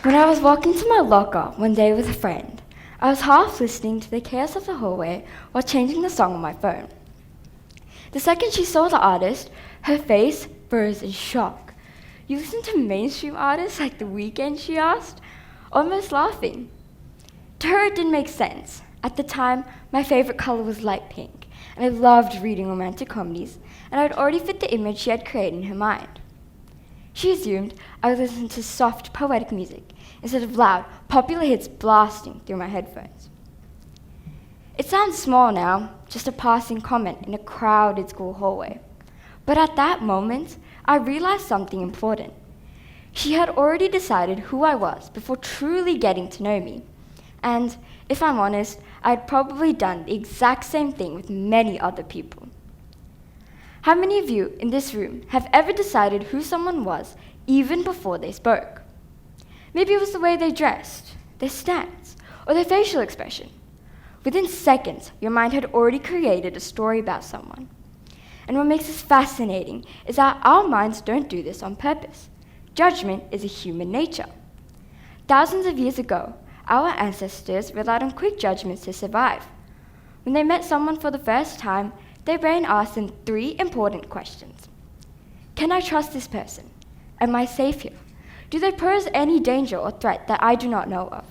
When I was walking to my locker one day with a friend, I was half listening to the chaos of the hallway while changing the song on my phone. The second she saw the artist, her face froze in shock. "You listen to mainstream artists like The Weeknd?" she asked, almost laughing. To her it didn't make sense. At the time, my favorite color was light pink, and I loved reading romantic comedies, and I had already fit the image she had created in her mind. She assumed I would listen to soft, poetic music instead of loud, popular hits blasting through my headphones. It sounds small now, just a passing comment in a crowded school hallway. But at that moment, I realized something important. She had already decided who I was before truly getting to know me. And, if I'm honest, I had probably done the exact same thing with many other people. How many of you in this room have ever decided who someone was even before they spoke? Maybe it was the way they dressed, their stance, or their facial expression. Within seconds, your mind had already created a story about someone. And what makes this fascinating is that our minds don't do this on purpose. Judgment is a human nature. Thousands of years ago, our ancestors relied on quick judgments to survive. When they met someone for the first time, their brain asked them 3 important questions. Can I trust this person? Am I safe here? Do they pose any danger or threat that I do not know of?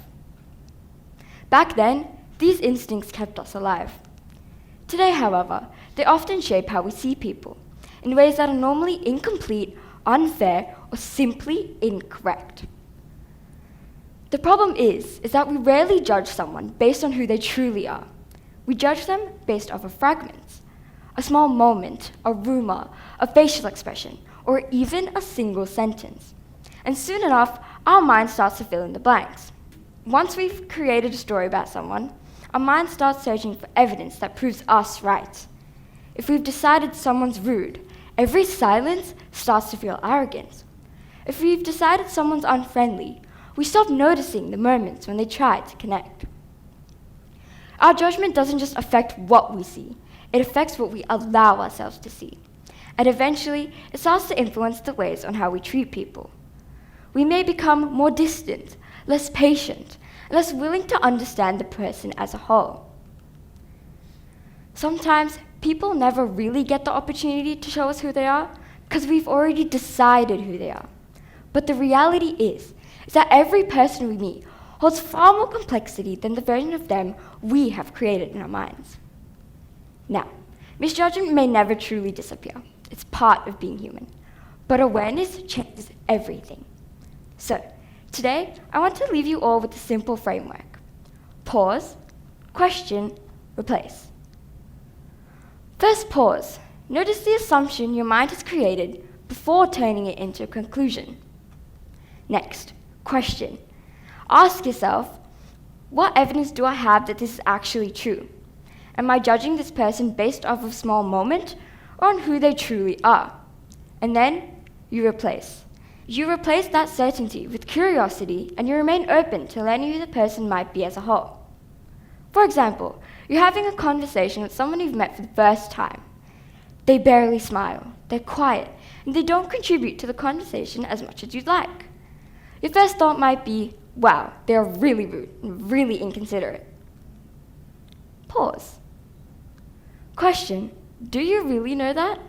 Back then, these instincts kept us alive. Today, however, they often shape how we see people in ways that are normally incomplete, unfair, or simply incorrect. The problem is that we rarely judge someone based on who they truly are. We judge them based off of fragments, a small moment, a rumor, a facial expression, or even a single sentence. And soon enough, our mind starts to fill in the blanks. Once we've created a story about someone, our mind starts searching for evidence that proves us right. If we've decided someone's rude, every silence starts to feel arrogant. If we've decided someone's unfriendly, we stop noticing the moments when they try to connect. Our judgment doesn't just affect what we see, it affects what we allow ourselves to see. And eventually, it starts to influence the ways on how we treat people. We may become more distant, less patient, and less willing to understand the person as a whole. Sometimes, people never really get the opportunity to show us who they are because we've already decided who they are. But the reality is that every person we meet holds far more complexity than the version of them we have created in our minds. Now, misjudgment may never truly disappear. It's part of being human. But awareness changes everything. So, today, I want to leave you all with a simple framework. Pause, question, replace. First, pause. Notice the assumption your mind has created before turning it into a conclusion. Next, question. Ask yourself, what evidence do I have that this is actually true? Am I judging this person based off of a small moment or on who they truly are? And then you replace. You replace that certainty with curiosity and you remain open to learning who the person might be as a whole. For example, you're having a conversation with someone you've met for the first time. They barely smile, they're quiet, and they don't contribute to the conversation as much as you'd like. Your first thought might be, wow, they're really rude and really inconsiderate. Pause. Question, do you really know that?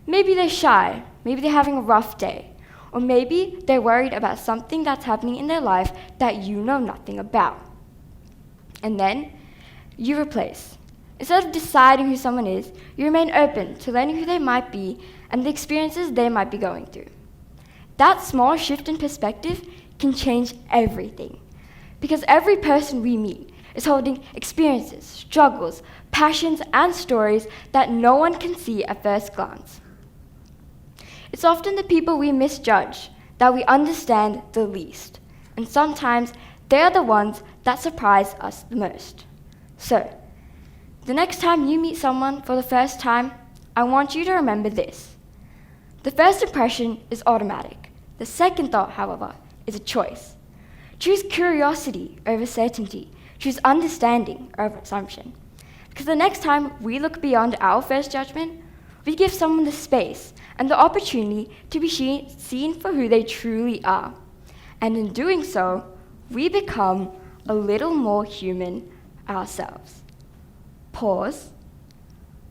Maybe they're shy, maybe they're having a rough day, or maybe they're worried about something that's happening in their life that you know nothing about. And then you replace. Instead of deciding who someone is, you remain open to learning who they might be and the experiences they might be going through. That small shift in perspective can change everything. Because every person we meet is holding experiences, struggles, passions, and stories that no one can see at first glance. It's often the people we misjudge that we understand the least, and sometimes they are the ones that surprise us the most. So, the next time you meet someone for the first time, I want you to remember this. The first impression is automatic. The second thought, however, is a choice. Choose curiosity over certainty. Choose understanding over assumption. Because the next time we look beyond our first judgment, we give someone the space and the opportunity to be seen for who they truly are. And in doing so, we become a little more human ourselves. Pause,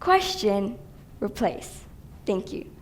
question, replace. Thank you.